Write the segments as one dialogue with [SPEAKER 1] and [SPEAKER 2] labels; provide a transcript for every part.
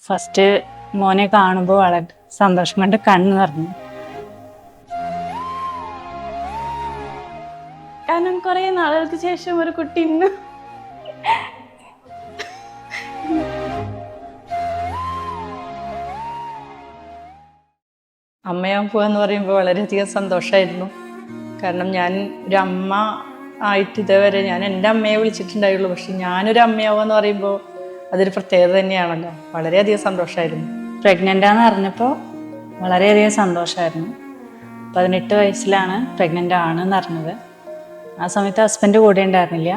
[SPEAKER 1] First മോനെ കാണുമ്പോൾ വളരെ സന്തോഷം കൊണ്ട് കണ്ണ് നിറഞ്ഞു. കാരണം കുറെ നാളുകൾക്ക് ശേഷം ഒരു കുട്ടി ഇന്ന് അമ്മയാൻ പോവാന്ന് പറയുമ്പോൾ വളരെയധികം സന്തോഷമായിരുന്നു. കാരണം ഞാൻ ഒരു അമ്മ ആയിട്ട് ഇതേവരെ ഞാൻ എൻ്റെ അമ്മയെ വിളിച്ചിട്ടുണ്ടായുള്ളൂ. പക്ഷെ ഞാനൊരു അമ്മയാവുമെന്ന് പറയുമ്പോൾ അതൊരു പ്രത്യേകത തന്നെയാണല്ലോ. വളരെയധികം സന്തോഷമായിരുന്നു. പ്രഗ്നൻ്റാന്ന് അറിഞ്ഞപ്പോൾ വളരെയധികം സന്തോഷമായിരുന്നു. 18 വയസ്സിലാണ് പ്രഗ്നൻ്റ് ആണെന്ന് അറിഞ്ഞത്. ആ സമയത്ത് ഹസ്ബൻഡ് കൂടെ ഉണ്ടായിരുന്നില്ല.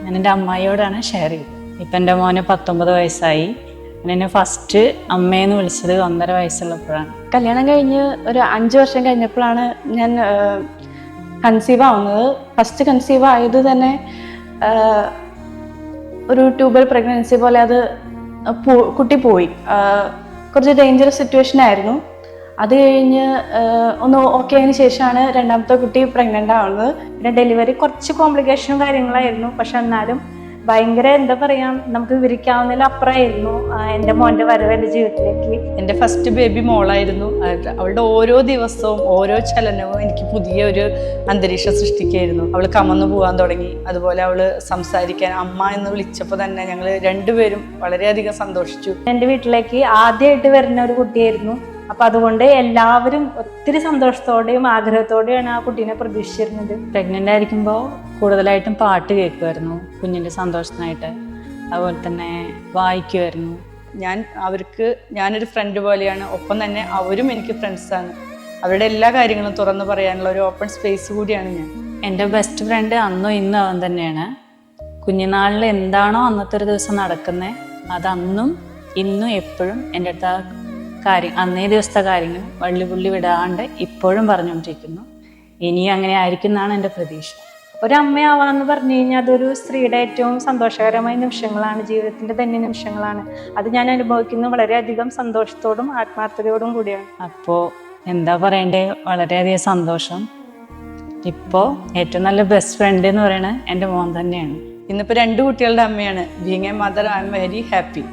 [SPEAKER 1] ഞാൻ എൻ്റെ അമ്മായിയോടാണ് ഷെയർ ചെയ്തത്. ഇപ്പം എൻ്റെ മോന് 19 വയസ്സായി. എന്നെ ഫസ്റ്റ് അമ്മയെന്ന് വിളിച്ചത് 1.5 വയസ്സുള്ളപ്പോഴാണ്. കല്യാണം കഴിഞ്ഞ് ഒരു 5 വർഷം കഴിഞ്ഞപ്പോഴാണ് ഞാൻ കൺസീവ് ആവുന്നത്. ഫസ്റ്റ് കൺസീവ് ആയത് തന്നെ ഒരു ട്യൂബൽ പ്രഗ്നൻസി പോലെ അത് കുട്ടി പോയി. കുറച്ച് ഡേഞ്ചറസ് സിറ്റുവേഷൻ ആയിരുന്നു. അത് കഴിഞ്ഞ് ഒന്ന് ഓക്കെ ആയതിനു ശേഷമാണ് രണ്ടാമത്തെ കുട്ടി പ്രഗ്നൻ്റ് ആവുന്നത്. പിന്നെ ഡെലിവറി കുറച്ച് കോംപ്ലിക്കേഷനും കാര്യങ്ങളായിരുന്നു. പക്ഷെ എന്നാലും ഭയങ്കര എന്താ പറയാ, നമുക്ക് വിവരിക്കാവുന്നതിൽ അപ്പുറമായിരുന്നു എൻ്റെ മോൻ്റെ വരവ് എൻ്റെ ജീവിതത്തിലേക്ക്. എൻ്റെ ഫസ്റ്റ് ബേബി മോളായിരുന്നു. അവളുടെ ഓരോ ദിവസവും ഓരോ ചലനവും എനിക്ക് പുതിയ ഒരു അന്തരീക്ഷം സൃഷ്ടിക്കുകയായിരുന്നു. അവൾ കമന്നു പോകാൻ തുടങ്ങി. അതുപോലെ അവള് സംസാരിക്കാൻ അമ്മ എന്ന് വിളിച്ചപ്പോൾ തന്നെ ഞങ്ങൾ രണ്ടുപേരും വളരെയധികം സന്തോഷിച്ചു. എൻ്റെ വീട്ടിലേക്ക് ആദ്യമായിട്ട് വരുന്ന ഒരു കുട്ടിയായിരുന്നു. അപ്പം അതുകൊണ്ട് എല്ലാവരും ഒത്തിരി സന്തോഷത്തോടെയും ആഗ്രഹത്തോടെയാണ് ആ കുട്ടീനെ പ്രതീക്ഷിച്ചിരുന്നത്. പ്രഗ്നൻ്റ് ആയിരിക്കുമ്പോൾ കൂടുതലായിട്ടും പാട്ട് കേൾക്കുമായിരുന്നു കുഞ്ഞിൻ്റെ സന്തോഷത്തിനായിട്ട്. അതുപോലെ തന്നെ വായിക്കുമായിരുന്നു. ഞാനൊരു ഫ്രണ്ട് പോലെയാണ്. ഒപ്പം തന്നെ അവരും എനിക്ക് ഫ്രണ്ട്സാണ്. അവരുടെ എല്ലാ കാര്യങ്ങളും തുറന്നു പറയാനുള്ള ഒരു ഓപ്പൺ സ്പേസ് കൂടിയാണ് ഞാൻ. എൻ്റെ ബെസ്റ്റ് ഫ്രണ്ട് അന്നും ഇന്നും അവൻ തന്നെയാണ്. കുഞ്ഞുനാളിൽ എന്താണോ അന്നത്തെ ഒരു ദിവസം നടക്കുന്നത് അതന്നും ഇന്നും എപ്പോഴും എൻ്റെ അടുത്ത് അന്നേ ദിവസത്തെ കാര്യങ്ങൾ വള്ളിപുള്ളി വിടാണ്ട് ഇപ്പോഴും പറഞ്ഞുകൊണ്ടിരിക്കുന്നു. ഇനിയും അങ്ങനെ ആയിരിക്കും എന്നാണ് എൻ്റെ പ്രതീക്ഷ. ഒരമ്മയാവാന്ന് പറഞ്ഞു കഴിഞ്ഞാൽ അതൊരു സ്ത്രീയുടെ ഏറ്റവും സന്തോഷകരമായ നിമിഷങ്ങളാണ്, ജീവിതത്തിൻ്റെ തന്നെ നിമിഷങ്ങളാണ്. അത് ഞാൻ അനുഭവിക്കുന്നത് വളരെയധികം സന്തോഷത്തോടും ആത്മാർത്ഥതയോടും കൂടിയാണ്. അപ്പോൾ എന്താ പറയണ്ടേ, വളരെയധികം സന്തോഷം. ഇപ്പോൾ ഏറ്റവും നല്ല ബെസ്റ്റ് ഫ്രണ്ട് എന്ന് പറയുന്നത് എൻ്റെ മോൻ തന്നെയാണ്. ഇന്നിപ്പോൾ 2 കുട്ടികളുടെ അമ്മയാണ്. Being A mother, I am very happy.